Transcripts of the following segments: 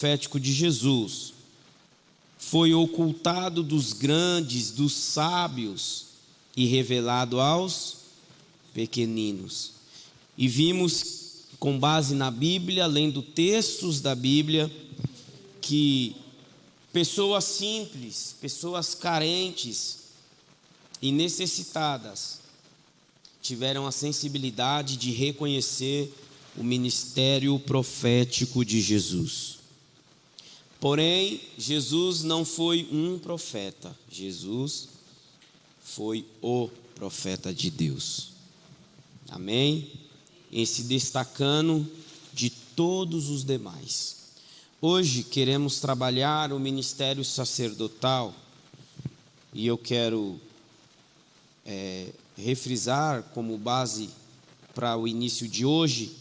profético de Jesus foi ocultado dos grandes, dos sábios e revelado aos pequeninos. E vimos, com base na Bíblia, lendo textos da Bíblia, que pessoas simples, pessoas carentes e necessitadas tiveram a sensibilidade de reconhecer o ministério profético de Jesus. Porém, Jesus não foi um profeta, Jesus foi o profeta de Deus. Amém? Em se destacando de todos os demais. Hoje queremos trabalhar o ministério sacerdotal e eu quero refrisar como base para o início de hoje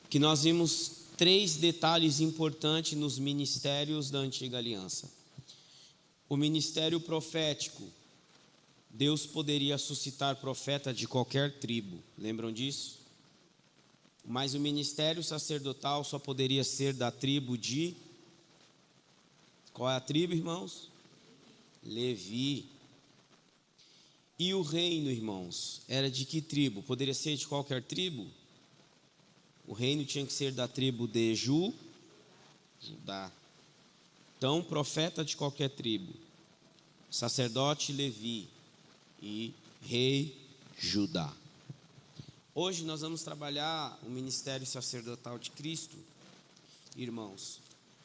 que nós vimos 3 detalhes importantes nos ministérios da Antiga Aliança. O ministério profético, Deus poderia suscitar profeta de qualquer tribo, lembram disso? Mas o ministério sacerdotal só poderia ser da tribo de... Qual é a tribo, irmãos? Levi. E o reino, irmãos, era de que tribo? Poderia ser de qualquer tribo? O reino tinha que ser da tribo de Judá. Então, profeta de qualquer tribo, sacerdote Levi e rei Judá. Hoje nós vamos trabalhar o ministério sacerdotal de Cristo, irmãos,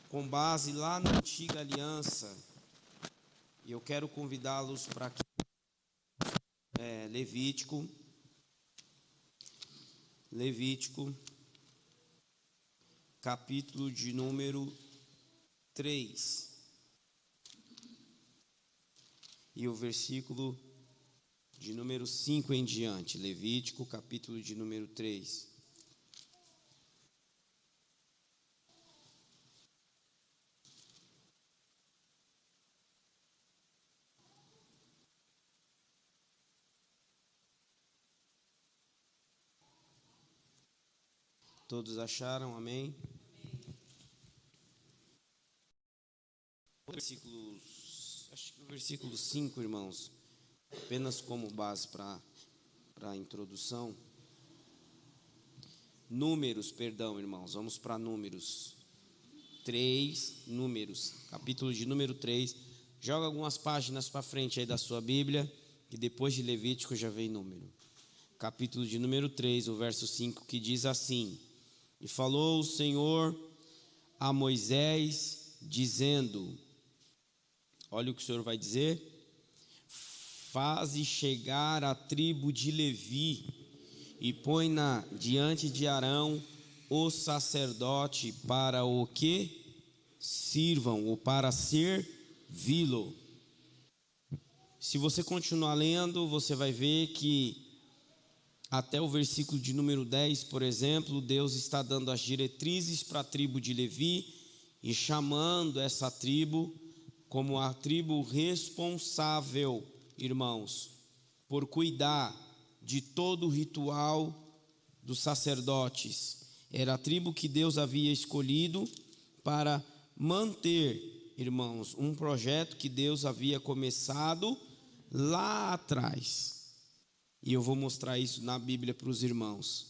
com base lá na Antiga Aliança. E eu quero convidá-los para Levítico, capítulo de número 3, e o versículo de número 5 em diante. Levítico, capítulo de número 3. Todos acharam? Amém? Acho que o versículo 5, irmãos, apenas como base para a introdução. Irmãos, vamos para Números 3, capítulo de número 3. Joga algumas páginas para frente aí da sua Bíblia, e depois de Levítico já vem Número. Capítulo de número 3, o verso 5, que diz assim: E falou o Senhor a Moisés, dizendo... Olha o que o Senhor vai dizer: faze chegar a tribo de Levi e põe-na diante de Arão, o sacerdote, para o que sirvam, ou para servi-lo. Se você continuar lendo, você vai ver que até o versículo de número 10, por exemplo, Deus está dando as diretrizes para a tribo de Levi e chamando essa tribo como a tribo responsável, irmãos, por cuidar de todo o ritual dos sacerdotes. Era a tribo que Deus havia escolhido para manter, irmãos, um projeto que Deus havia começado lá atrás. E eu vou mostrar isso na Bíblia para os irmãos.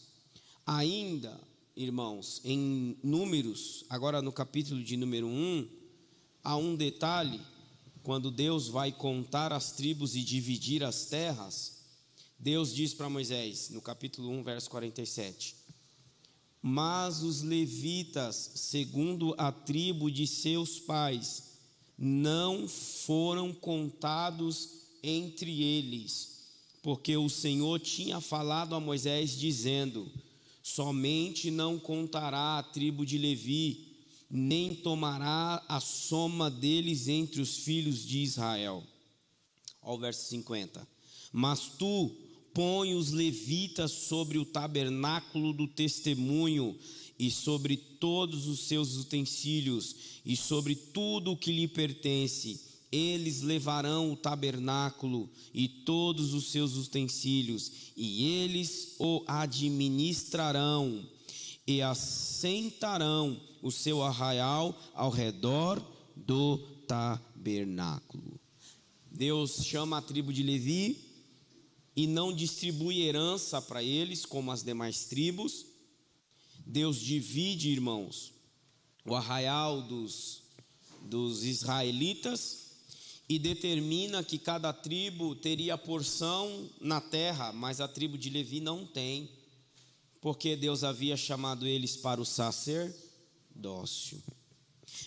Ainda, irmãos, em Números, agora no capítulo de número 1, há um detalhe: quando Deus vai contar as tribos e dividir as terras, Deus diz para Moisés, no capítulo 1, verso 47, mas os levitas, segundo a tribo de seus pais, não foram contados entre eles, porque o Senhor tinha falado a Moisés, dizendo: somente não contará a tribo de Levi, nem tomará a soma deles entre os filhos de Israel. Olha o verso 50. Mas tu põe os levitas sobre o tabernáculo do testemunho, e sobre todos os seus utensílios, e sobre tudo o que lhe pertence. Eles levarão o tabernáculo e todos os seus utensílios, e eles o administrarão. e assentarão o seu arraial ao redor do tabernáculo. Deus chama a tribo de Levi e não distribui herança para eles como as demais tribos. Deus divide, irmãos, o arraial dos israelitas e determina que cada tribo teria porção na terra, mas a tribo de Levi não tem, porque Deus havia chamado eles para o sacerdócio.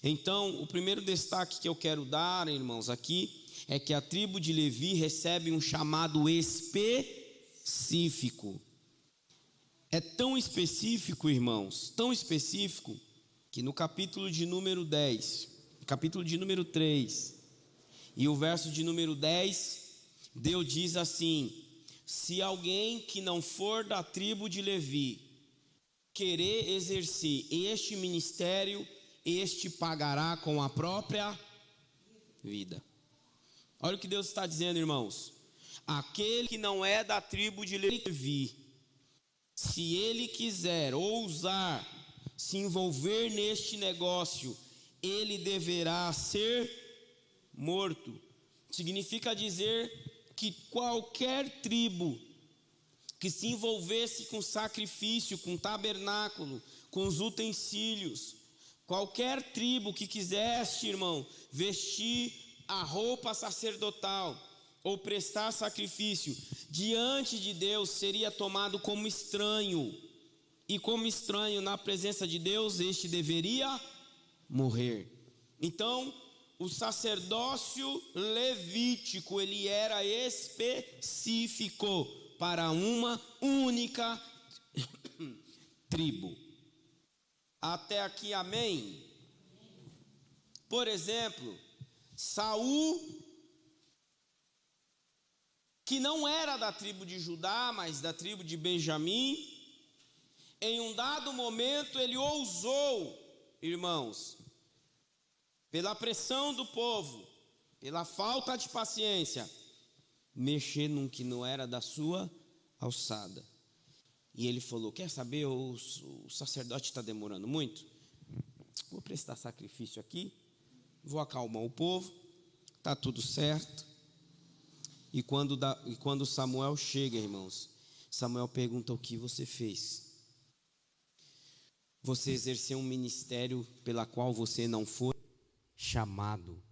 Então, o primeiro destaque que eu quero dar, irmãos, aqui, é que a tribo de Levi recebe um chamado específico. É tão específico, irmãos, tão específico, que no capítulo de número 10, capítulo de número 3, e o verso de número 10, Deus diz assim: se alguém que não for da tribo de Levi querer exercer este ministério, este pagará com a própria vida. Olha o que Deus está dizendo, irmãos. Aquele que não é da tribo de Levi, se ele quiser ousar se envolver neste negócio, ele deverá ser morto. Significa dizer que qualquer tribo que se envolvesse com sacrifício, com tabernáculo, com os utensílios, qualquer tribo que quisesse, irmão, vestir a roupa sacerdotal ou prestar sacrifício diante de Deus, seria tomado como estranho, e como estranho na presença de Deus, este deveria morrer. Então, o sacerdócio levítico, ele era específico para uma única tribo. Até aqui, amém? Por exemplo, Saul, que não era da tribo de Judá, mas da tribo de Benjamim, em um dado momento ele ousou, irmãos, pela pressão do povo, pela falta de paciência, mexer num que não era da sua alçada. E ele falou: quer saber, o sacerdote está demorando muito, vou prestar sacrifício aqui, vou acalmar o povo, está tudo certo. E quando Samuel chega, irmãos, Samuel pergunta: o que você fez? Você exerceu um ministério pela qual você não foi chamado.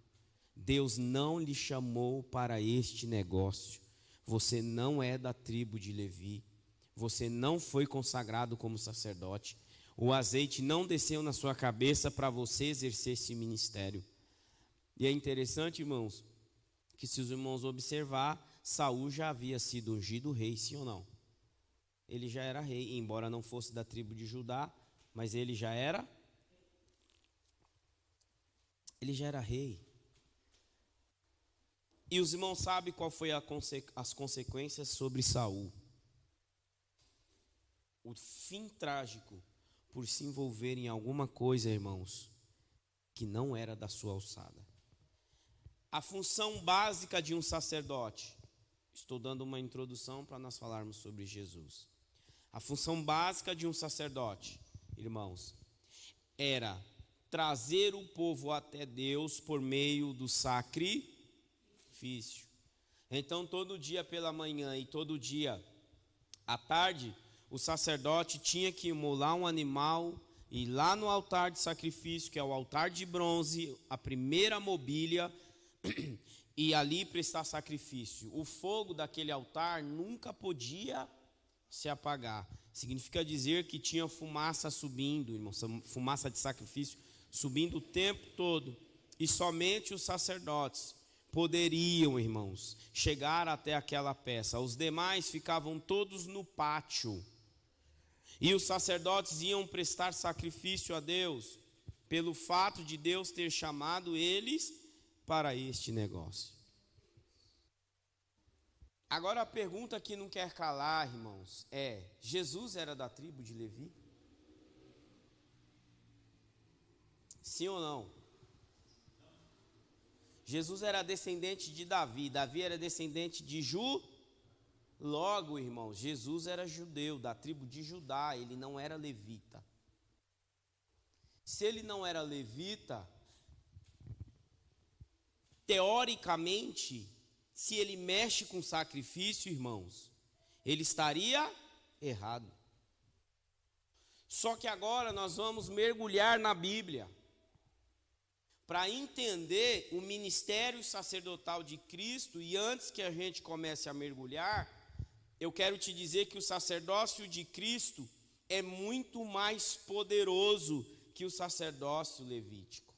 Deus não lhe chamou para este negócio. Você não é da tribo de Levi. Você não foi consagrado como sacerdote. O azeite não desceu na sua cabeça para você exercer esse ministério. E é interessante, irmãos, que se os irmãos observar, Saul já havia sido ungido rei, sim ou não? Ele já era rei, embora não fosse da tribo de Judá, mas ele já era rei. E os irmãos sabem qual foi as consequências sobre Saul. O fim trágico por se envolver em alguma coisa, irmãos, que não era da sua alçada. A função básica de um sacerdote, estou dando uma introdução para nós falarmos sobre Jesus. A função básica de um sacerdote, irmãos, era trazer o povo até Deus por meio do sacrifício. Então, todo dia pela manhã e todo dia à tarde, o sacerdote tinha que imolar um animal e ir lá no altar de sacrifício, que é o altar de bronze, a primeira mobília, e ali prestar sacrifício. O fogo daquele altar nunca podia se apagar. Significa dizer que tinha fumaça subindo, irmãos, fumaça de sacrifício subindo o tempo todo. E somente os sacerdotes poderiam, irmãos, chegar até aquela peça. Os demais ficavam todos no pátio. E os sacerdotes iam prestar sacrifício a Deus, pelo fato de Deus ter chamado eles para este negócio. Agora a pergunta que não quer calar, irmãos, é: Jesus era da tribo de Levi? Sim ou não? Jesus era descendente de Davi, Davi era descendente de Logo, irmãos, Jesus era judeu, da tribo de Judá, ele não era levita. Se ele não era levita, teoricamente, se ele mexe com sacrifício, irmãos, ele estaria errado. Só que agora nós vamos mergulhar na Bíblia para entender o ministério sacerdotal de Cristo. E antes que a gente comece a mergulhar, eu quero te dizer que o sacerdócio de Cristo é muito mais poderoso que o sacerdócio levítico.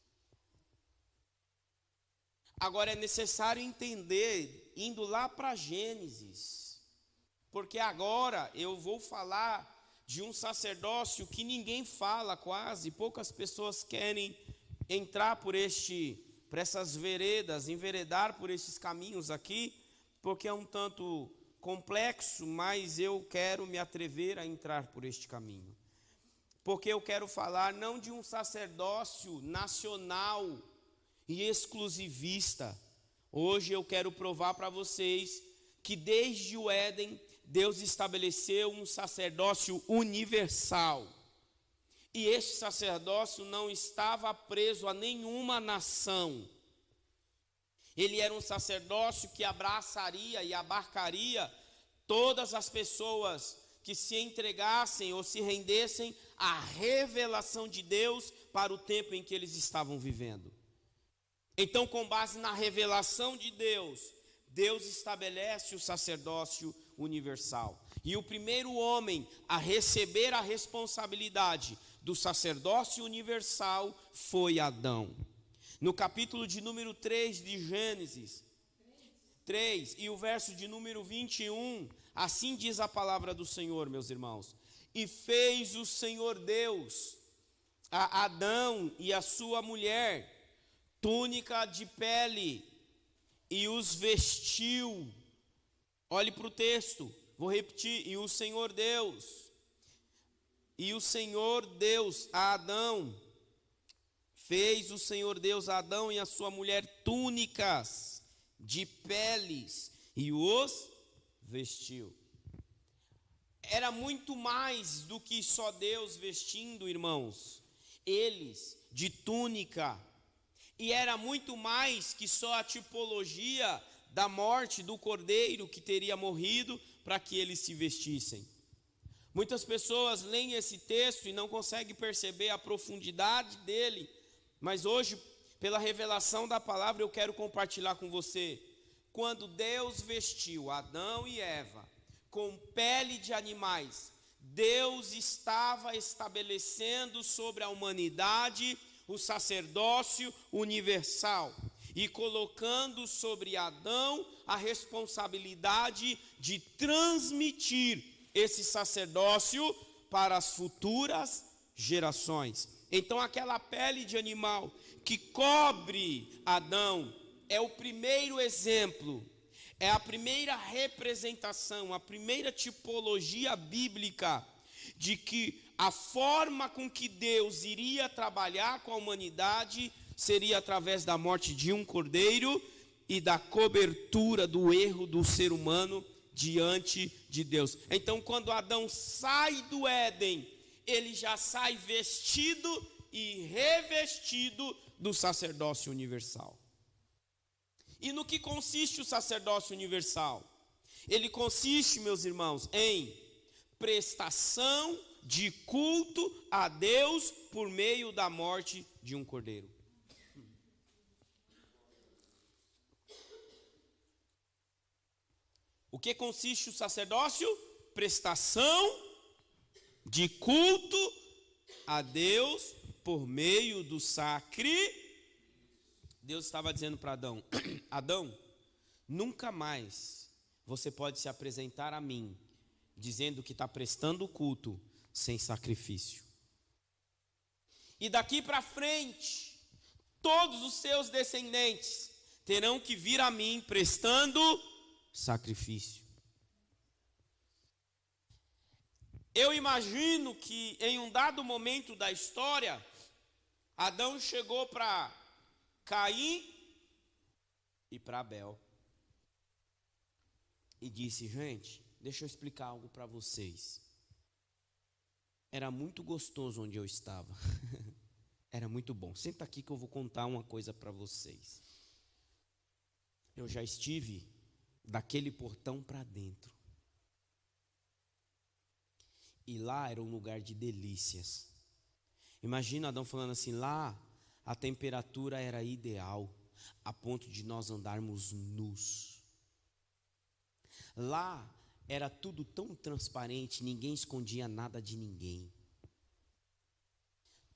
Agora é necessário entender, indo lá para Gênesis, porque agora eu vou falar de um sacerdócio que ninguém fala quase, poucas pessoas querem entrar por essas veredas, enveredar por esses caminhos aqui, porque é um tanto complexo, mas eu quero me atrever a entrar por este caminho. Porque eu quero falar não de um sacerdócio nacional e exclusivista. Hoje eu quero provar para vocês que desde o Éden, Deus estabeleceu um sacerdócio universal. E este sacerdócio não estava preso a nenhuma nação. Ele era um sacerdócio que abraçaria e abarcaria todas as pessoas que se entregassem ou se rendessem à revelação de Deus para o tempo em que eles estavam vivendo. Então, com base na revelação de Deus, Deus estabelece o sacerdócio universal. E o primeiro homem a receber a responsabilidade do sacerdócio universal foi Adão. No capítulo de número 3 de Gênesis 3 e o verso de número 21, assim diz a palavra do Senhor, meus irmãos: e fez o Senhor Deus a Adão e a sua mulher túnica de pele e os vestiu. Olhe para o texto, vou repetir: e o Senhor Deus a Adão, fez o Senhor Deus a Adão e a sua mulher túnicas de peles e os vestiu. Era muito mais do que só Deus vestindo, irmãos, eles de túnica. E era muito mais que só a tipologia da morte do cordeiro que teria morrido para que eles se vestissem. Muitas pessoas leem esse texto e não conseguem perceber a profundidade dele, mas hoje, pela revelação da palavra, eu quero compartilhar com você. Quando Deus vestiu Adão e Eva com pele de animais, Deus estava estabelecendo sobre a humanidade o sacerdócio universal e colocando sobre Adão a responsabilidade de transmitir esse sacerdócio para as futuras gerações. Então, aquela pele de animal que cobre Adão é o primeiro exemplo, é a primeira representação, a primeira tipologia bíblica de que a forma com que Deus iria trabalhar com a humanidade seria através da morte de um cordeiro e da cobertura do erro do ser humano diante de Deus. Então, quando Adão sai do Éden, ele já sai vestido e revestido do sacerdócio universal. E no que consiste o sacerdócio universal? Ele consiste, meus irmãos, em prestação de culto a Deus por meio da morte de um cordeiro. O que consiste o sacerdócio? Prestação de culto a Deus por meio do sacrifício. Deus estava dizendo para Adão: Adão, nunca mais você pode se apresentar a mim dizendo que está prestando culto sem sacrifício. E daqui para frente, todos os seus descendentes terão que vir a mim prestando sacrifício. Eu imagino que em um dado momento da história, Adão chegou para Caim e para Abel e disse: gente, deixa eu explicar algo para vocês. Era muito gostoso onde eu estava. Era muito bom. Senta aqui que eu vou contar uma coisa para vocês. Eu já estive daquele portão para dentro. E lá era um lugar de delícias. Imagina Adão falando assim, lá a temperatura era ideal, a ponto de nós andarmos nus. Lá era tudo tão transparente, ninguém escondia nada de ninguém.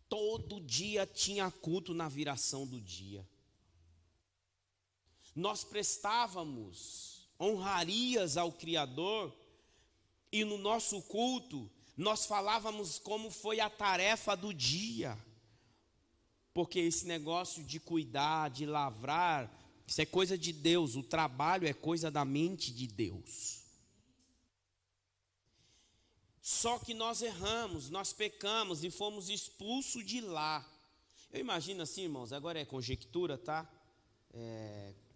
Todo dia tinha culto na viração do dia. Nós prestávamos honrarias ao Criador e no nosso culto nós falávamos como foi a tarefa do dia. Porque esse negócio de cuidar, de lavrar, isso é coisa de Deus, o trabalho é coisa da mente de Deus. Só que nós erramos, nós pecamos e fomos expulsos de lá. Eu imagino assim, irmãos, agora é conjectura, tá?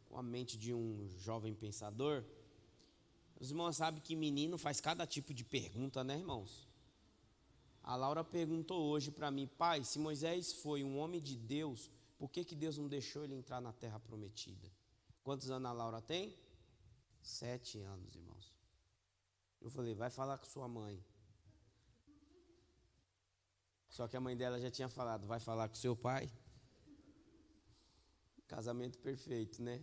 Com a mente de um jovem pensador. Os irmãos sabem que menino faz cada tipo de pergunta, né, irmãos? A Laura perguntou hoje para mim, pai, se Moisés foi um homem de Deus, por que Deus não deixou ele entrar na terra prometida? Quantos anos a Laura tem? 7 anos, irmãos. Eu falei, vai falar com sua mãe. Só que a mãe dela já tinha falado, vai falar com seu pai? Casamento perfeito, né?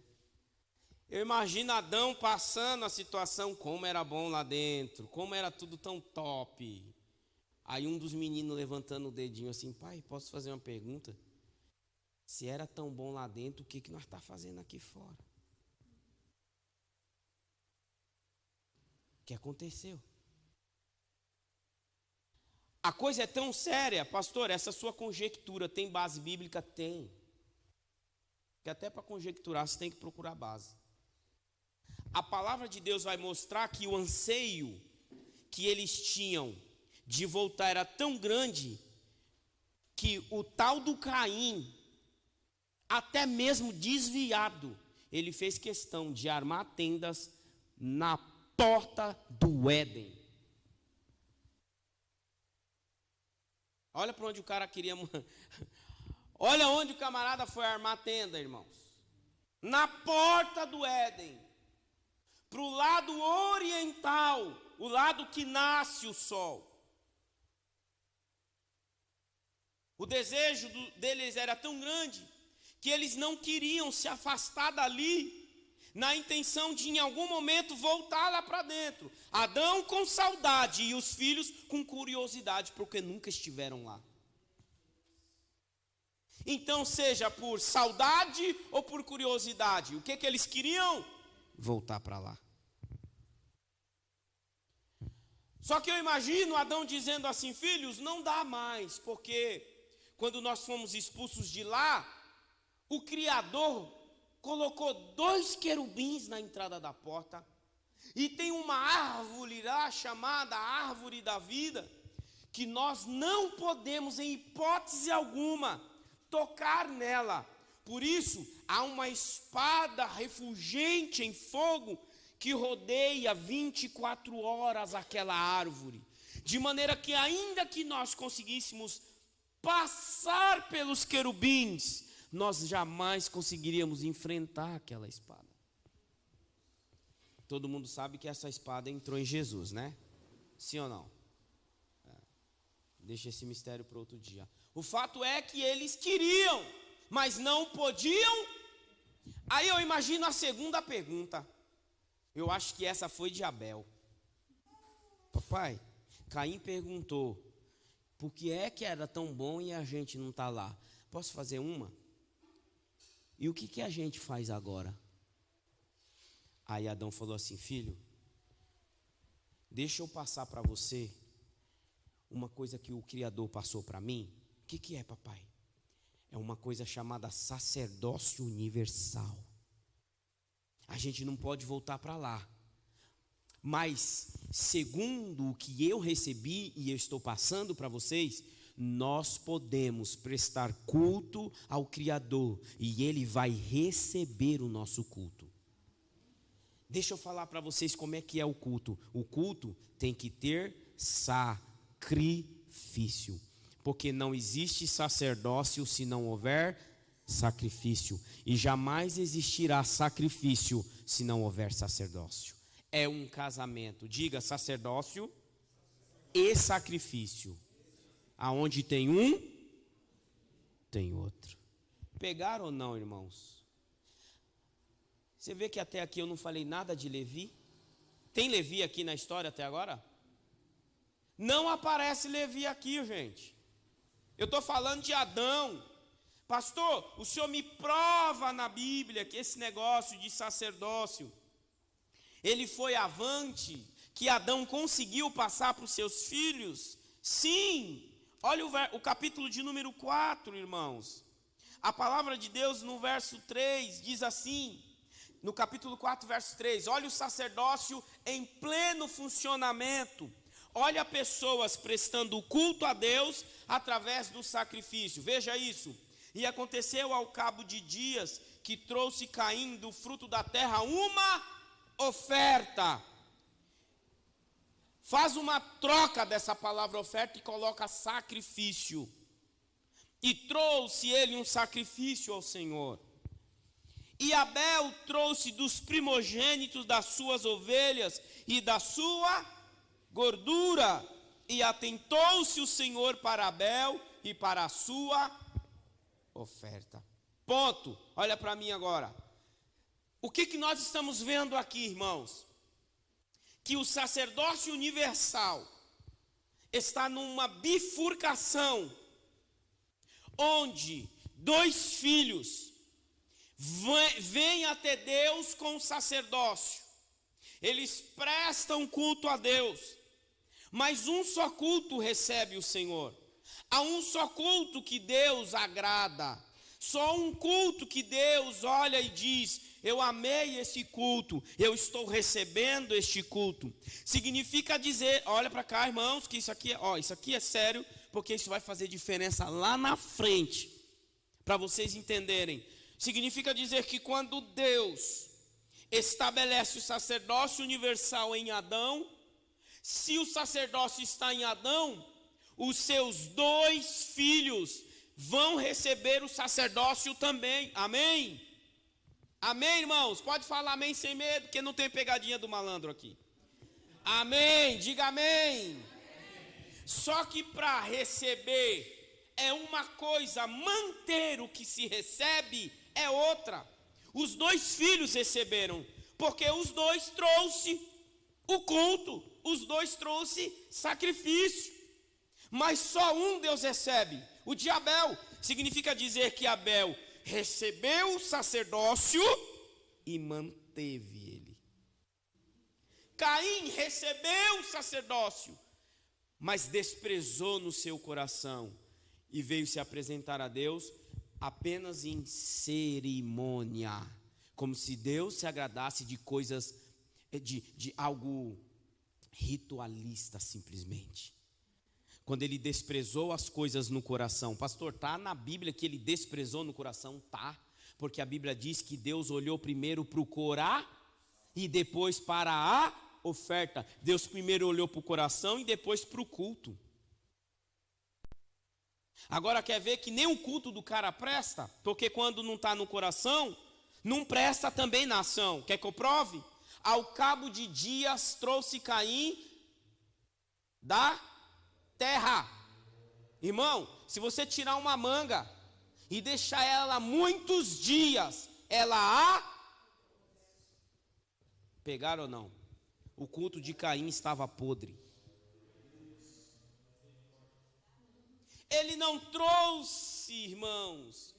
Eu imagino Adão passando a situação, como era bom lá dentro, como era tudo tão top. Aí um dos meninos levantando o dedinho assim, pai, posso fazer uma pergunta? Se era tão bom lá dentro, o que nós está fazendo aqui fora? O que aconteceu? A coisa é tão séria, pastor, essa sua conjectura tem base bíblica? Tem. Porque até para conjecturar você tem que procurar base. A palavra de Deus vai mostrar que o anseio que eles tinham de voltar era tão grande que o tal do Caim, até mesmo desviado, ele fez questão de armar tendas na porta do Éden. Olha para onde o cara queria. Olha onde o camarada foi armar tenda, irmãos. Na porta do Éden. Para o lado oriental, o lado que nasce o sol. O desejo deles era tão grande que eles não queriam se afastar dali, na intenção de em algum momento voltar lá para dentro. Adão com saudade e os filhos com curiosidade, porque nunca estiveram lá. Então, seja por saudade ou por curiosidade, o que eles queriam? Voltar para lá. Só que eu imagino Adão dizendo assim, filhos, não dá mais, porque quando nós fomos expulsos de lá, o Criador colocou 2 querubins na entrada da porta, e tem uma árvore lá chamada árvore da vida, que nós não podemos em hipótese alguma tocar nela. Por isso, há uma espada refulgente em fogo que rodeia 24 horas aquela árvore, de maneira que ainda que nós conseguíssemos passar pelos querubins, nós jamais conseguiríamos enfrentar aquela espada. Todo mundo sabe que essa espada entrou em Jesus, né? Sim ou não? Deixa esse mistério para outro dia. O fato é que eles queriam, mas não podiam. Aí eu imagino a segunda pergunta. Eu acho que essa foi de Abel. Papai, Caim perguntou, por que é que era tão bom e a gente não está lá? Posso fazer uma? E o que a gente faz agora? Aí Adão falou assim, filho, deixa eu passar para você uma coisa que o Criador passou para mim. O que é, papai? É uma coisa chamada sacerdócio universal. A gente não pode voltar para lá. Mas, segundo o que eu recebi e eu estou passando para vocês, nós podemos prestar culto ao Criador e Ele vai receber o nosso culto. Deixa eu falar para vocês como é que é o culto. O culto tem que ter sacrifício. porque não existe sacerdócio se não houver sacrifício, e jamais existirá sacrifício se não houver sacerdócio. É um casamento, diga sacerdócio e sacrifício. Aonde tem um, tem outro. Pegaram ou não, irmãos? Você vê que até aqui eu não falei nada de Levi? Tem Levi aqui na história até agora? Não aparece Levi aqui, gente. Eu estou falando de Adão. Pastor, o senhor me prova na Bíblia que esse negócio de sacerdócio, ele foi avante, que Adão conseguiu passar para os seus filhos? Sim. Olha o capítulo de número 4, irmãos. A palavra de Deus no verso 3 diz assim, no capítulo 4, verso 3, olha o sacerdócio em pleno funcionamento. Olha pessoas prestando culto a Deus através do sacrifício. Veja isso. E aconteceu ao cabo de dias que trouxe Caim do fruto da terra uma oferta. Faz uma troca dessa palavra oferta e coloca sacrifício. E trouxe ele um sacrifício ao Senhor. E Abel trouxe dos primogênitos das suas ovelhas e da sua gordura. E atentou-se o Senhor para Abel e para a sua oferta. Ponto. Olha para mim agora. O que nós estamos vendo aqui, irmãos? Que o sacerdócio universal está numa bifurcação, onde dois filhos vêm até Deus com o sacerdócio. Eles prestam culto a Deus, mas um só culto recebe o Senhor. Há um só culto que Deus agrada. Só um culto que Deus olha e diz: eu amei esse culto, eu estou recebendo este culto. Significa dizer, olha para cá, irmãos, que isso aqui é sério, porque isso vai fazer diferença lá na frente, para vocês entenderem. Significa dizer que quando Deus estabelece o sacerdócio universal em Adão, se o sacerdócio está em Adão, os seus dois filhos vão receber o sacerdócio também. Amém? Amém, irmãos? Pode falar amém sem medo, porque não tem pegadinha do malandro aqui. Amém, diga amém. Só que para receber é uma coisa, manter o que se recebe é outra. Os dois filhos receberam, porque os dois trouxe o culto, os dois trouxe sacrifício. Mas só um Deus recebe, o de Abel. Significa dizer que Abel recebeu o sacerdócio e manteve ele. Caim recebeu o sacerdócio, mas desprezou no seu coração e veio se apresentar a Deus apenas em cerimônia, como se Deus se agradasse de coisas, de algo ritualista simplesmente. Quando ele desprezou as coisas no coração. Pastor, está na Bíblia que ele desprezou no coração? Tá, porque a Bíblia diz que Deus olhou primeiro para o coração e depois para a oferta. Deus primeiro olhou para o coração e depois para o culto. Agora quer ver que nem o culto do cara presta? Porque quando não está no coração, não presta também na ação. Quer que eu prove? Ao cabo de dias trouxe Caim da terra. Irmão, se você tirar uma manga e deixar ela muitos dias, ela pegaram ou não? O culto de Caim estava podre. Ele não trouxe, irmãos,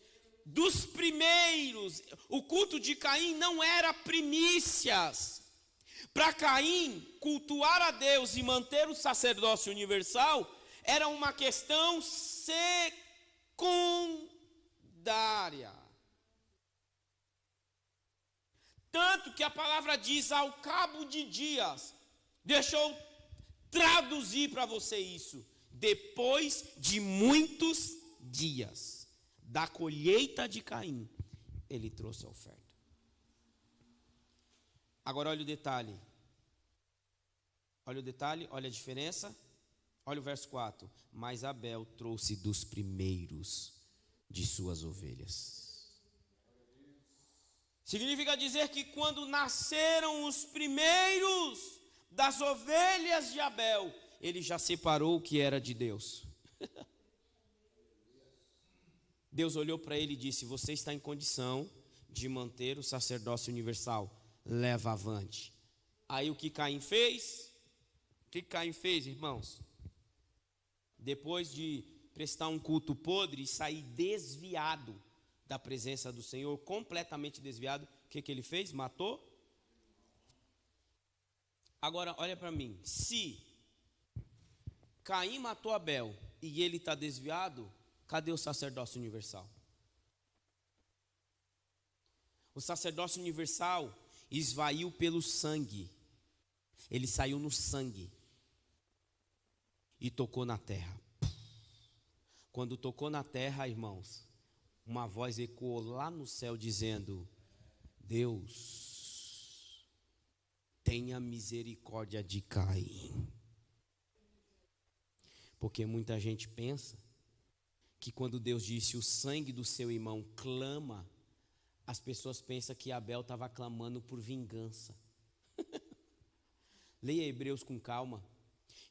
dos primeiros. O culto de Caim não era primícias. Para Caim, cultuar a Deus e manter o sacerdócio universal era uma questão secundária. Tanto que a palavra diz, ao cabo de dias, deixa eu traduzir para você isso. Depois de muitos dias da colheita de Caim, ele trouxe a oferta. Agora olha o detalhe. Olha o detalhe, olha a diferença. Olha o verso 4. Mas Abel trouxe dos primeiros de suas ovelhas. Significa dizer que quando nasceram os primeiros das ovelhas de Abel, ele já separou o que era de Deus. Deus olhou para ele e disse: você está em condição de manter o sacerdócio universal, leva avante. Aí o que Caim fez? O que Caim fez, irmãos? Depois de prestar um culto podre e sair desviado da presença do Senhor, completamente desviado, o que ele fez? Matou? Agora, olha para mim, se Caim matou Abel e ele está desviado, cadê o sacerdócio universal? O sacerdócio universal esvaiu pelo sangue. Ele saiu no sangue e tocou na terra. Quando tocou na terra, irmãos, uma voz ecoou lá no céu dizendo: Deus, tenha misericórdia de Caim. Porque muita gente pensa que quando Deus disse o sangue do seu irmão clama, as pessoas pensam que Abel estava clamando por vingança. Leia Hebreus com calma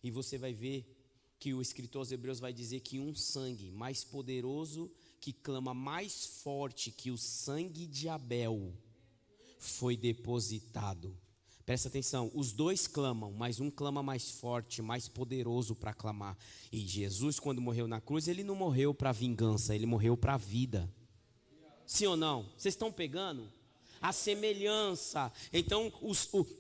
e você vai ver que o escritor aos Hebreus vai dizer que um sangue mais poderoso, que clama mais forte que o sangue de Abel, foi depositado. Presta atenção, os dois clamam, mas um clama mais forte, mais poderoso para clamar. E Jesus, quando morreu na cruz, ele não morreu para vingança, ele morreu para a vida. Sim ou não? Vocês estão pegando? A semelhança. Então,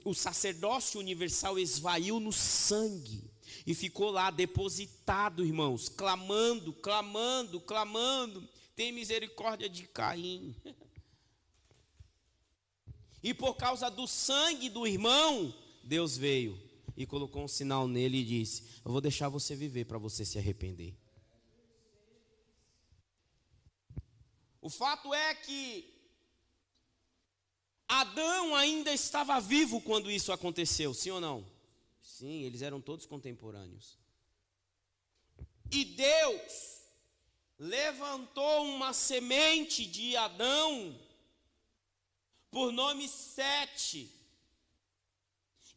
o sacerdócio universal esvaiu no sangue e ficou lá depositado, irmãos, clamando, clamando, clamando. Tem misericórdia de Caim. E por causa do sangue do irmão, Deus veio e colocou um sinal nele e disse: eu vou deixar você viver para você se arrepender. O fato é que Adão ainda estava vivo quando isso aconteceu, sim ou não? Sim, eles eram todos contemporâneos. E Deus levantou uma semente de Adão por nome Sete.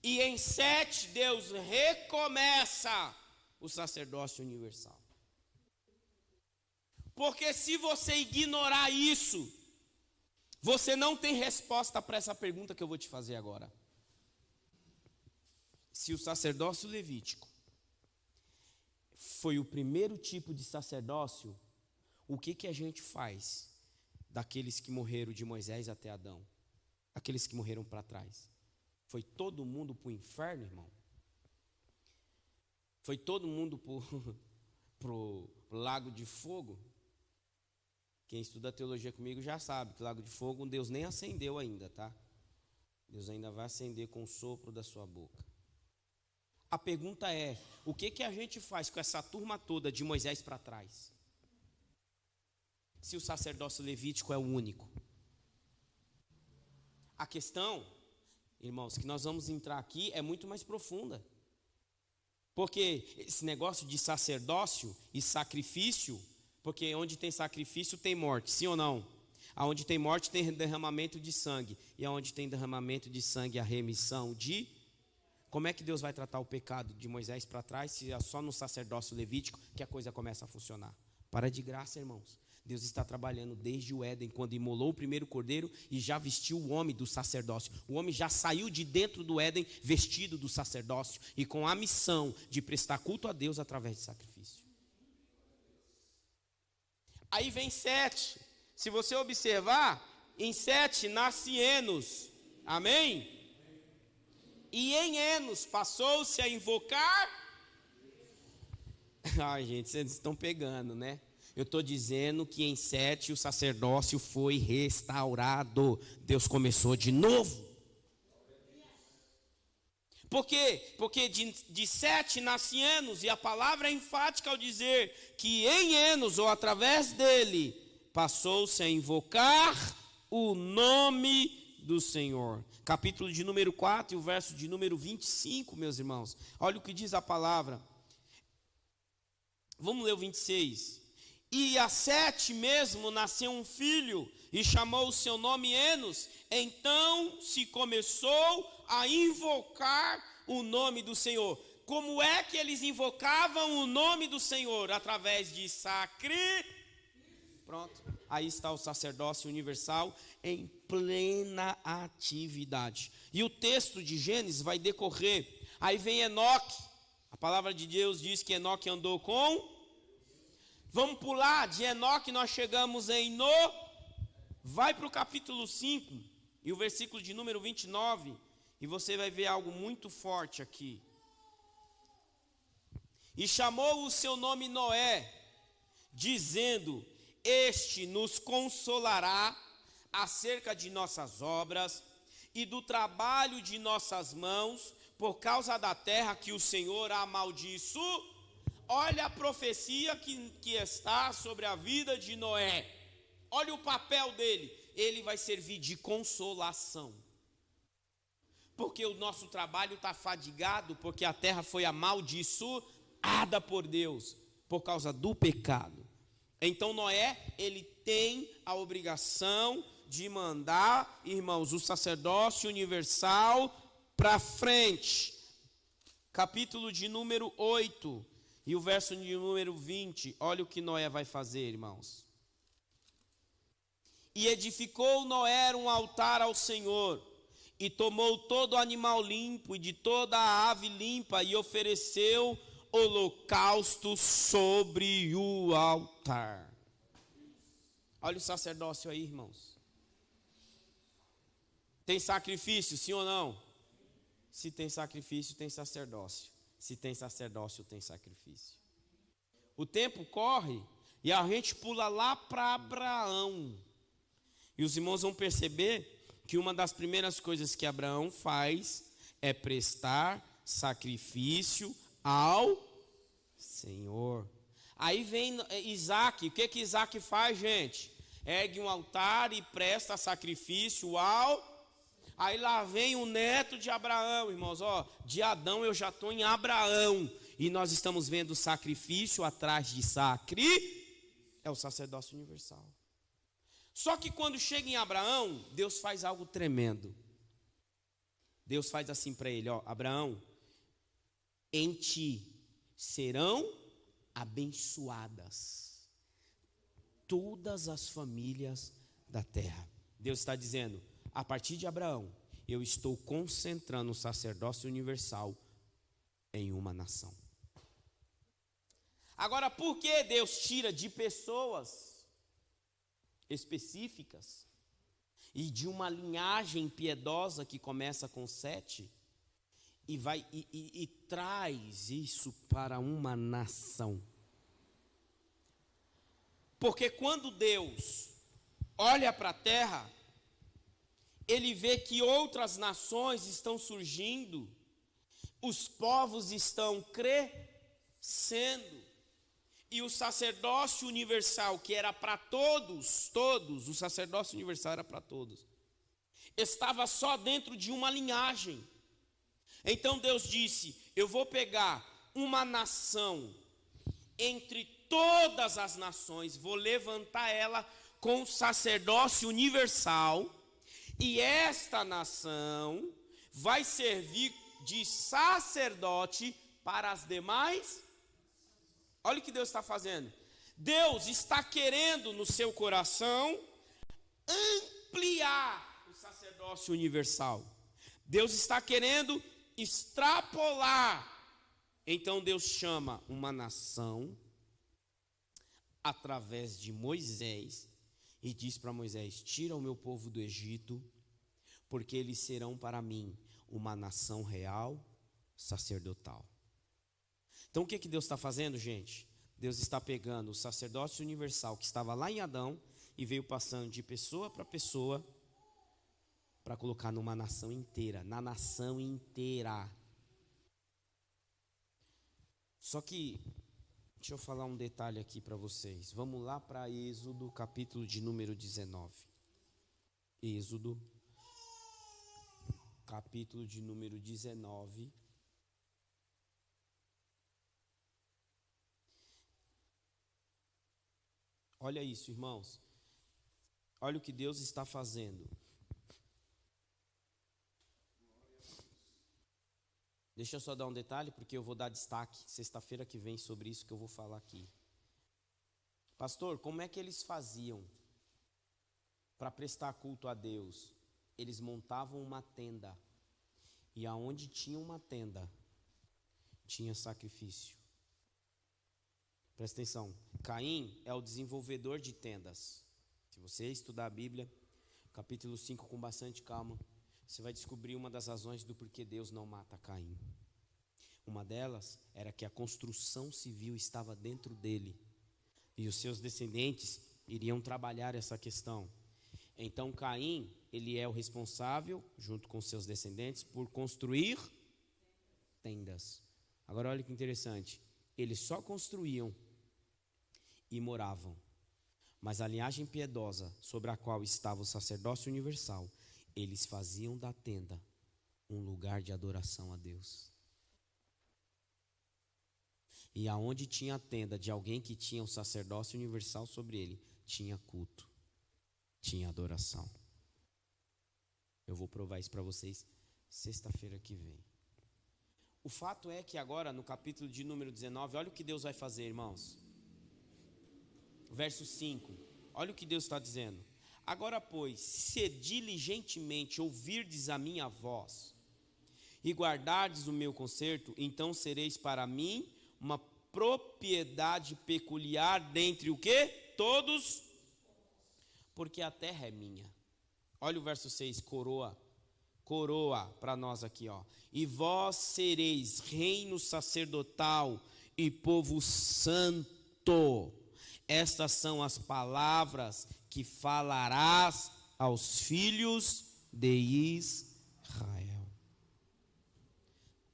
E em Sete Deus recomeça o sacerdócio universal. Porque se você ignorar isso, você não tem resposta para essa pergunta que eu vou te fazer agora. Se o sacerdócio levítico foi o primeiro tipo de sacerdócio, o que a gente faz daqueles que morreram de Moisés até Adão? Aqueles que morreram para trás. Foi todo mundo para o inferno, irmão? Foi todo mundo para o lago de fogo? Quem estuda teologia comigo já sabe que o lago de fogo Deus nem acendeu ainda, tá? Deus ainda vai acender com o sopro da sua boca. A pergunta é, o que a gente faz com essa turma toda de Moisés para trás? Se o sacerdócio levítico é o único. A questão, irmãos, que nós vamos entrar aqui é muito mais profunda. Porque esse negócio de sacerdócio e sacrifício, porque onde tem sacrifício tem morte, sim ou não? Aonde tem morte tem derramamento de sangue. E aonde tem derramamento de sangue, a remissão de... Como é que Deus vai tratar o pecado de Moisés para trás, se é só no sacerdócio levítico que a coisa começa a funcionar? Para de graça, irmãos. Deus está trabalhando desde o Éden, quando imolou o primeiro cordeiro e já vestiu o homem do sacerdócio. O homem já saiu de dentro do Éden vestido do sacerdócio e com a missão de prestar culto a Deus através de sacrifício. Aí vem Sete. Se você observar, em Sete nasce Enos. Amém? E em Enos passou-se a invocar... Ai, gente, vocês estão pegando, né? Eu estou dizendo que em Sete o sacerdócio foi restaurado. Deus começou de novo. Por quê? Porque de Sete nasce Enos, e a palavra é enfática ao dizer que em Enos, ou através dele, passou-se a invocar o nome do Senhor. Capítulo de número 4 e o verso de número 25, meus irmãos. Olha o que diz a palavra. Vamos ler o 26. E a Sete mesmo nasceu um filho, e chamou o seu nome Enos. Então se começou a invocar o nome do Senhor. Como é que eles invocavam o nome do Senhor? Através de Pronto, aí está o sacerdócio universal em plena atividade. E o texto de Gênesis vai decorrer. Aí vem Enoque. A palavra de Deus diz que Enoque andou com... Vamos pular, de Enoque nós chegamos em Vai para o capítulo 5, e o versículo de número 29, e você vai ver algo muito forte aqui. E chamou o seu nome Noé, dizendo: Este nos consolará acerca de nossas obras e do trabalho de nossas mãos, por causa da terra que o Senhor amaldiçoou. Olha a profecia que está sobre a vida de Noé. Olha o papel dele. Ele vai servir de consolação. Porque o nosso trabalho está fadigado, porque a terra foi amaldiçoada por Deus, por causa do pecado. Então Noé, ele tem a obrigação de mandar, irmãos, o sacerdócio universal para frente. Capítulo de número 8. E o verso de número 20, olha o que Noé vai fazer, irmãos. E edificou Noé um altar ao Senhor, e tomou todo animal limpo e de toda a ave limpa, e ofereceu holocausto sobre o altar. Olha o sacerdócio aí, irmãos. Tem sacrifício, sim ou não? Se tem sacrifício, tem sacerdócio. Se tem sacerdócio, tem sacrifício. O tempo corre e a gente pula lá para Abraão. E os irmãos vão perceber que uma das primeiras coisas que Abraão faz é prestar sacrifício ao Senhor. Aí vem Isaac. O que Isaac faz, gente? Ergue um altar e presta sacrifício ao... Aí lá vem o neto de Abraão, irmãos, de Adão eu já estou em Abraão, e nós estamos vendo sacrifício atrás de é o sacerdócio universal. Só que quando chega em Abraão, Deus faz algo tremendo. Deus faz assim para ele, Abraão, em ti serão abençoadas todas as famílias da terra. Deus está dizendo, a partir de Abraão, eu estou concentrando o sacerdócio universal em uma nação. Agora, por que Deus tira de pessoas específicas e de uma linhagem piedosa que começa com Sete e traz isso para uma nação? Porque quando Deus olha para a terra, ele vê que outras nações estão surgindo, os povos estão crescendo, e o sacerdócio universal, que era para todos, o sacerdócio universal era para todos, estava só dentro de uma linhagem. Então Deus disse: eu vou pegar uma nação entre todas as nações, vou levantar ela com o sacerdócio universal, e esta nação vai servir de sacerdote para as demais. Olha o que Deus está fazendo. Deus está querendo no seu coração ampliar o sacerdócio universal. Deus está querendo extrapolar. Então Deus chama uma nação através de Moisés e diz para Moisés: tira o meu povo do Egito, porque eles serão para mim uma nação real, sacerdotal. Então o que Deus está fazendo, gente? Deus está pegando o sacerdócio universal que estava lá em Adão e veio passando de pessoa para pessoa para colocar numa nação inteira, na nação inteira. Só que, deixa eu falar um detalhe aqui para vocês. Vamos lá para Êxodo, capítulo de número 19. Êxodo, capítulo de número 19. Olha isso, irmãos. Olha o que Deus está fazendo. Deixa eu só dar um detalhe, porque eu vou dar destaque sexta-feira que vem sobre isso que eu vou falar aqui. Pastor, como é que eles faziam para prestar culto a Deus? Eles montavam uma tenda. E aonde tinha uma tenda, tinha sacrifício. Presta atenção. Caim é o desenvolvedor de tendas. Se você estudar a Bíblia, capítulo 5, com bastante calma, você vai descobrir uma das razões do porquê Deus não mata Caim. Uma delas era que a construção civil estava dentro dele. E os seus descendentes iriam trabalhar essa questão. Então Caim, ele é o responsável, junto com seus descendentes, por construir tendas. Agora olha que interessante. Eles só construíam e moravam. Mas a linhagem piedosa sobre a qual estava o sacerdócio universal, eles faziam da tenda um lugar de adoração a Deus. E aonde tinha a tenda de alguém que tinha o sacerdócio universal sobre ele, tinha culto, tinha adoração. Eu vou provar isso para vocês sexta-feira que vem. O fato é que agora, no capítulo de número 19, olha o que Deus vai fazer, irmãos. Verso 5, olha o que Deus está dizendo. Agora, pois, se diligentemente ouvirdes a minha voz e guardardes o meu conserto, então sereis para mim uma propriedade peculiar dentre o quê? Todos, porque a terra é minha. Olha o verso 6, coroa para nós aqui, ó. E vós sereis reino sacerdotal e povo santo. Estas são as palavras que falarás aos filhos de Israel.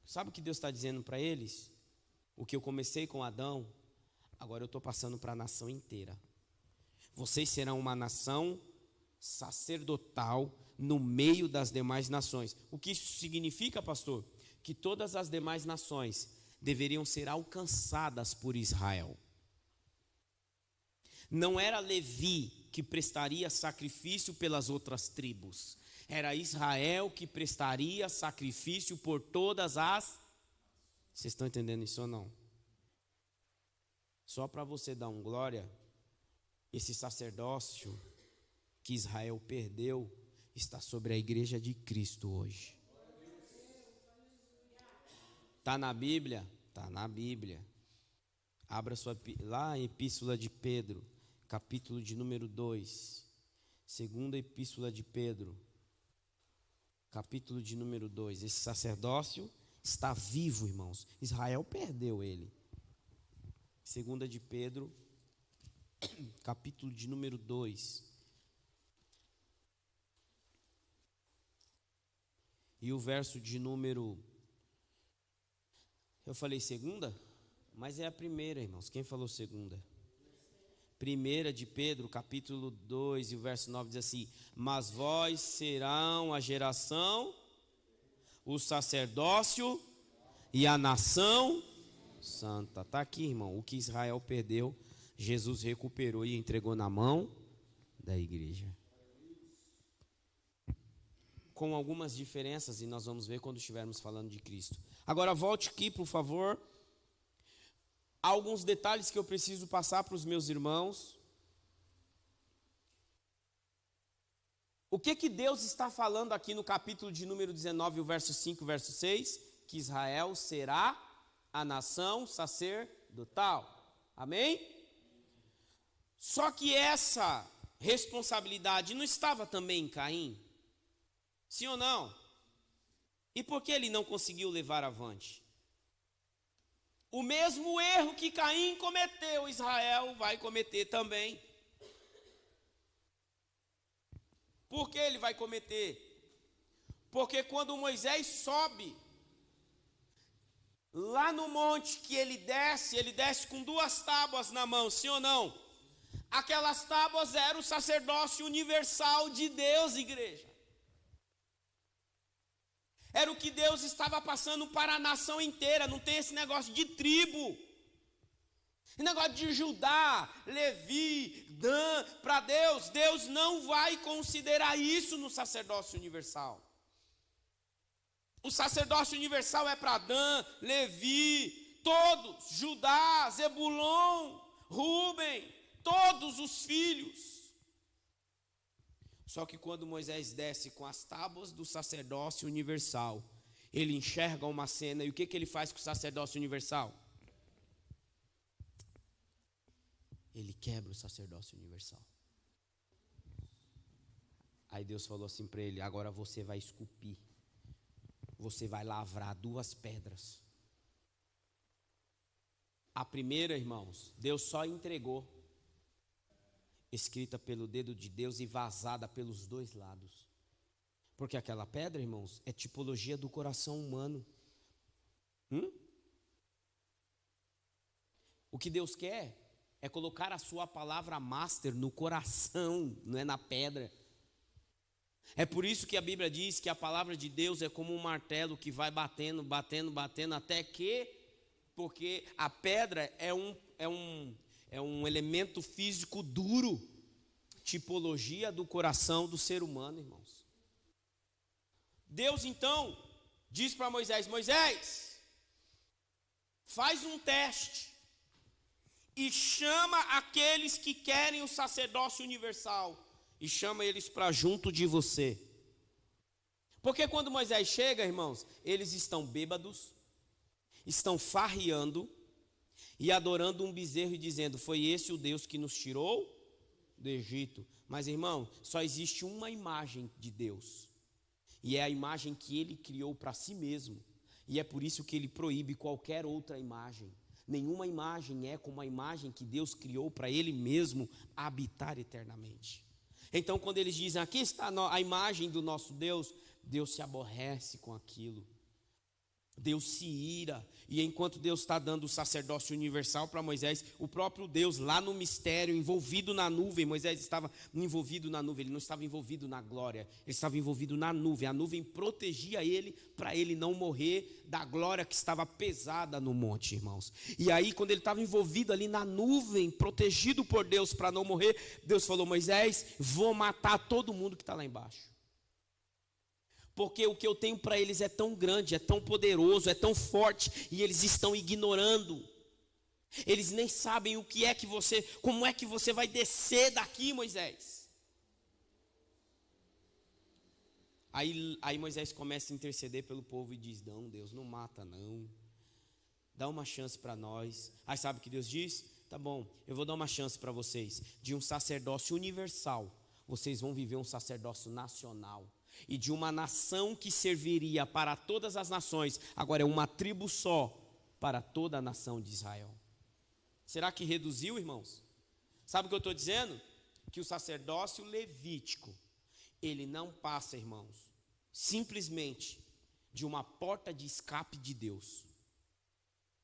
Sabe o que Deus está dizendo para eles? O que eu comecei com Adão, agora eu estou passando para a nação inteira. Vocês serão uma nação sacerdotal no meio das demais nações. O que isso significa, pastor? Que todas as demais nações deveriam ser alcançadas por Israel. Não era Levi que prestaria sacrifício pelas outras tribos. Era Israel que prestaria sacrifício por todas as... Vocês estão entendendo isso ou não? Só para você dar um glória, esse sacerdócio que Israel perdeu está sobre a igreja de Cristo hoje. Está na Bíblia? Está na Bíblia. Abra lá em Epístola de Pedro, capítulo de número 2. Segunda Epístola de Pedro, capítulo de número 2. Esse sacerdócio está vivo, irmãos. Israel perdeu ele. Segunda de Pedro, capítulo de número 2. E o verso de número... Eu falei segunda? Mas é a primeira, irmãos. Quem falou segunda? Primeira de Pedro, capítulo 2, e o verso 9 diz assim: mas vós serão a geração, o sacerdócio e a nação santa. Está aqui, irmão. O que Israel perdeu, Jesus recuperou e entregou na mão da igreja. Com algumas diferenças, e nós vamos ver quando estivermos falando de Cristo. Agora volte aqui, por favor. Há alguns detalhes que eu preciso passar para os meus irmãos. O que Deus está falando aqui no capítulo de número 19, o verso 5, verso 6? Que Israel será a nação sacerdotal. Amém? Só que essa responsabilidade não estava também em Caim? Sim ou não? E por que ele não conseguiu levar avante? O mesmo erro que Caim cometeu, Israel vai cometer também. Por que ele vai cometer? Porque quando Moisés sobe, lá no monte que ele desce com 2 tábuas na mão, sim ou não? Aquelas tábuas eram o sacerdócio universal de Deus, igreja. Era o que Deus estava passando para a nação inteira. Não tem esse negócio de tribo. Esse negócio de Judá, Levi, Dan, para Deus, Deus não vai considerar isso no sacerdócio universal. O sacerdócio universal é para Dan, Levi, todos, Judá, Zebulon, Rúben, todos os filhos. Só que quando Moisés desce com as tábuas do sacerdócio universal, ele enxerga uma cena, e o que ele faz com o sacerdócio universal? Ele quebra o sacerdócio universal. Aí Deus falou assim para ele: agora você vai esculpir, você vai lavrar 2 pedras. A primeira, irmãos, Deus só entregou, escrita pelo dedo de Deus e vazada pelos 2 lados. Porque aquela pedra, irmãos, é tipologia do coração humano. O que Deus quer é colocar a sua palavra master no coração, não é na pedra. É por isso que a Bíblia diz que a palavra de Deus é como um martelo que vai batendo, batendo, batendo, até que, porque a pedra é um elemento físico duro, tipologia do coração do ser humano, irmãos. Deus então diz para Moisés: Moisés, faz um teste e chama aqueles que querem o sacerdócio universal, e chama eles para junto de você. Porque quando Moisés chega, irmãos, eles estão bêbados, estão farreando e adorando um bezerro e dizendo: foi esse o Deus que nos tirou do Egito. Mas, irmão, só existe uma imagem de Deus, e é a imagem que ele criou para si mesmo, e é por isso que ele proíbe qualquer outra imagem. Nenhuma imagem é como a imagem que Deus criou para ele mesmo habitar eternamente. Então, quando eles dizem: aqui está a imagem do nosso Deus, Deus se aborrece com aquilo. Deus se ira. E enquanto Deus está dando o sacerdócio universal para Moisés, o próprio Deus lá no mistério, envolvido na nuvem, Moisés estava envolvido na nuvem, ele não estava envolvido na glória, ele estava envolvido na nuvem. A nuvem protegia ele para ele não morrer da glória que estava pesada no monte, irmãos. E aí, quando ele estava envolvido ali na nuvem, protegido por Deus para não morrer, Deus falou: Moisés, vou matar todo mundo que está lá embaixo. Porque o que eu tenho para eles é tão grande, é tão poderoso, é tão forte, e eles estão ignorando. Eles nem sabem o que é que você, como é que você vai descer daqui, Moisés. Aí Moisés começa a interceder pelo povo e diz: não, Deus, não mata não, dá uma chance para nós. Aí sabe o que Deus diz? Tá bom, eu vou dar uma chance para vocês. De um sacerdócio universal, vocês vão viver um sacerdócio nacional. E de uma nação que serviria para todas as nações, agora é uma tribo só para toda a nação de Israel. Será que reduziu, irmãos? Sabe o que eu estou dizendo? Que o sacerdócio levítico, ele não passa, irmãos, simplesmente de uma porta de escape de Deus.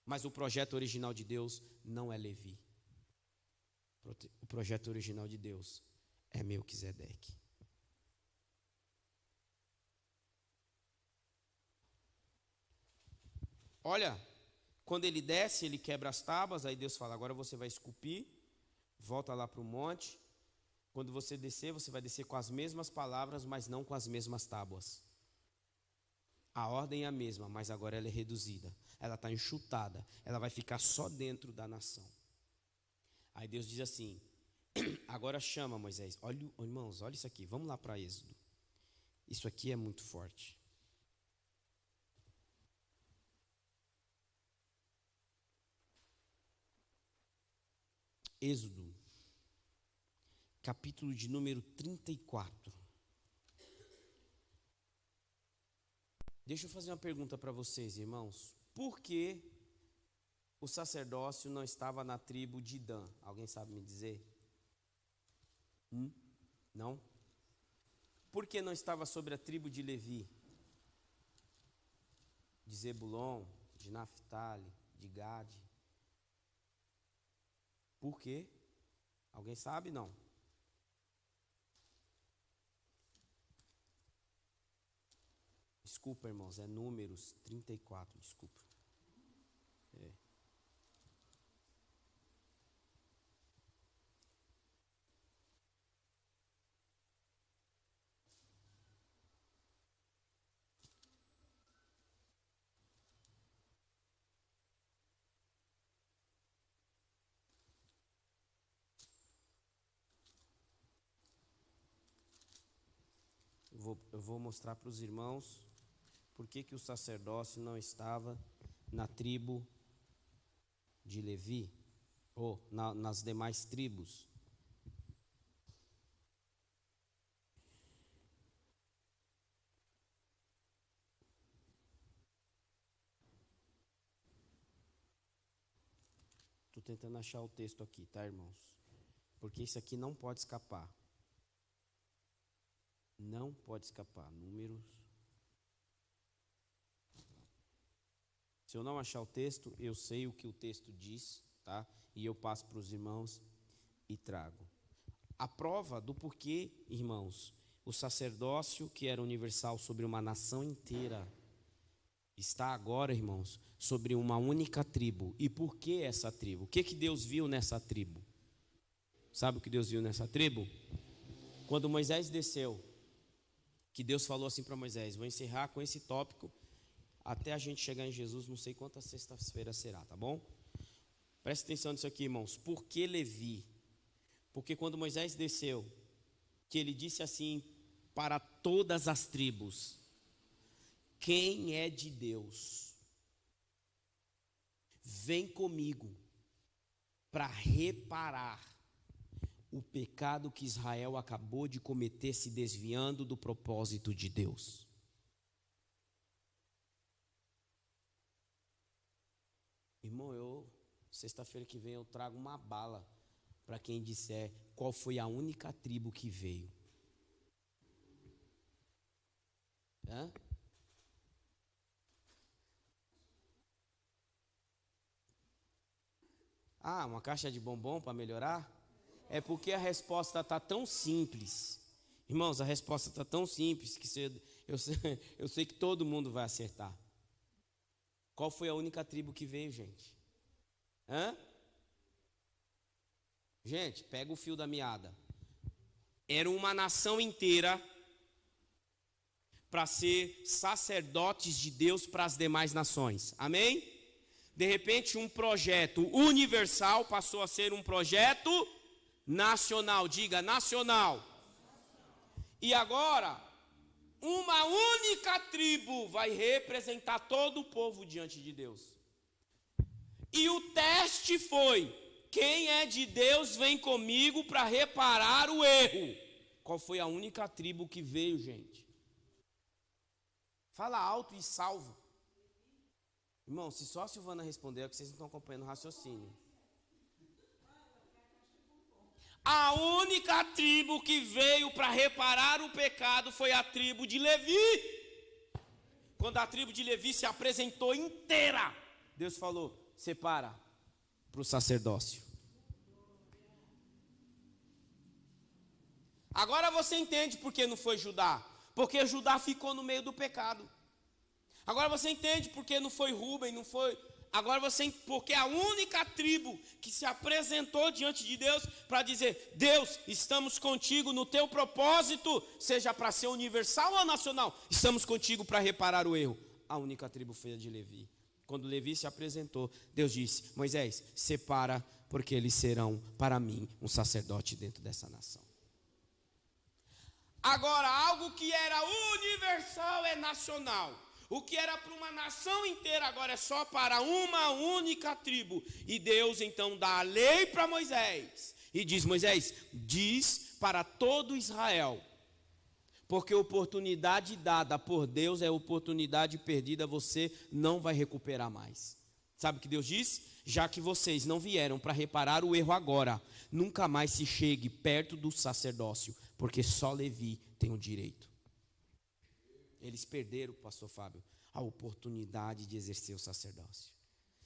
Mas o projeto original de Deus não é Levi. O projeto original de Deus é Melquisedeque. Olha, quando ele desce, ele quebra as tábuas, aí Deus fala: agora você vai esculpir, volta lá para o monte. Quando você descer, você vai descer com as mesmas palavras, mas não com as mesmas tábuas. A ordem é a mesma, mas agora ela é reduzida, ela está enxutada, ela vai ficar só dentro da nação. Aí Deus diz assim: agora chama Moisés. Olha, irmãos, olha isso aqui, vamos lá para Êxodo. Isso aqui é muito forte. Êxodo, capítulo de número 34. Deixa eu fazer uma pergunta para vocês, irmãos. Por que o sacerdócio não estava na tribo de Dan? Alguém sabe me dizer? Não? Por que não estava sobre a tribo de Levi? De Zebulon, de Naftali, de Gade? Por quê? Alguém sabe? Não. Desculpa, irmãos, é Números 34, desculpa. eu vou mostrar para os irmãos por que o sacerdócio não estava na tribo de Levi, ou nas demais tribos. Estou tentando achar o texto aqui, tá, irmãos? Porque isso aqui não pode escapar. Não pode escapar. Números. Se eu não achar o texto, eu sei o que o texto diz, tá? E eu passo para os irmãos e trago. A prova do porquê, irmãos, o sacerdócio que era universal sobre uma nação inteira está agora, irmãos, sobre uma única tribo. E por que essa tribo? O que Deus viu nessa tribo? Sabe o que Deus viu nessa tribo? Quando Moisés desceu, que Deus falou assim para Moisés: vou encerrar com esse tópico até a gente chegar em Jesus, não sei quantas sextas-feiras será, tá bom? Presta atenção nisso aqui, irmãos. Por que Levi? Porque quando Moisés desceu, que ele disse assim para todas as tribos: quem é de Deus, vem comigo para reparar o pecado que Israel acabou de cometer, se desviando do propósito de Deus. Irmão, sexta-feira que vem eu trago uma bala para quem disser qual foi a única tribo que veio. Hã? Ah, uma caixa de bombom para melhorar? É porque a resposta está tão simples. Irmãos, a resposta está tão simples que eu sei que todo mundo vai acertar. Qual foi a única tribo que veio, gente? Hã? Gente, pega o fio da meada. Era uma nação inteira para ser sacerdotes de Deus para as demais nações. Amém? De repente, um projeto universal passou a ser um projeto nacional. Diga, nacional. E agora, uma única tribo vai representar todo o povo diante de Deus. E o teste foi: quem é de Deus vem comigo para reparar o erro. Qual foi a única tribo que veio, gente? Fala alto e salvo. Irmão, se só a Silvana responder, é que vocês não estão acompanhando o raciocínio. A única tribo que veio para reparar o pecado foi a tribo de Levi. Quando a tribo de Levi se apresentou inteira, Deus falou: separa para o sacerdócio. Agora você entende por que não foi Judá. Porque Judá ficou no meio do pecado. Agora você entende por que não foi Rúben, não foi... Agora porque a única tribo que se apresentou diante de Deus para dizer: Deus, estamos contigo no teu propósito, seja para ser universal ou nacional, estamos contigo para reparar o erro. A única tribo foi a de Levi. Quando Levi se apresentou, Deus disse: Moisés, separa, porque eles serão para mim um sacerdote dentro dessa nação. Agora, algo que era universal é nacional. O que era para uma nação inteira agora é só para uma única tribo. E Deus então dá a lei para Moisés e diz: Moisés, diz para todo Israel, porque oportunidade dada por Deus é oportunidade perdida, você não vai recuperar mais. Sabe o que Deus diz? Já que vocês não vieram para reparar o erro agora, nunca mais se chegue perto do sacerdócio, porque só Levi tem o direito. Eles perderam, pastor Fábio, a oportunidade de exercer o sacerdócio.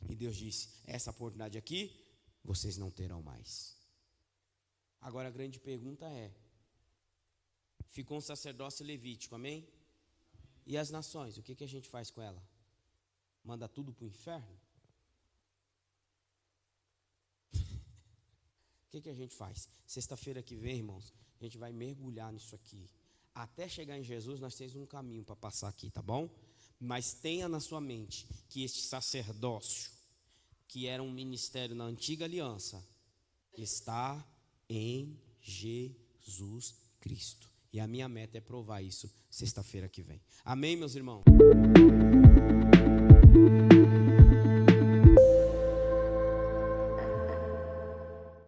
E Deus disse: essa oportunidade aqui, vocês não terão mais. Agora a grande pergunta é: ficou um sacerdócio levítico, amém? E as nações, o que a gente faz com ela? Manda tudo para o inferno? O que a gente faz? Sexta-feira que vem, irmãos, a gente vai mergulhar nisso aqui. Até chegar em Jesus, nós temos um caminho para passar aqui, tá bom? Mas tenha na sua mente que este sacerdócio, que era um ministério na antiga aliança, está em Jesus Cristo. E a minha meta é provar isso sexta-feira que vem. Amém, meus irmãos?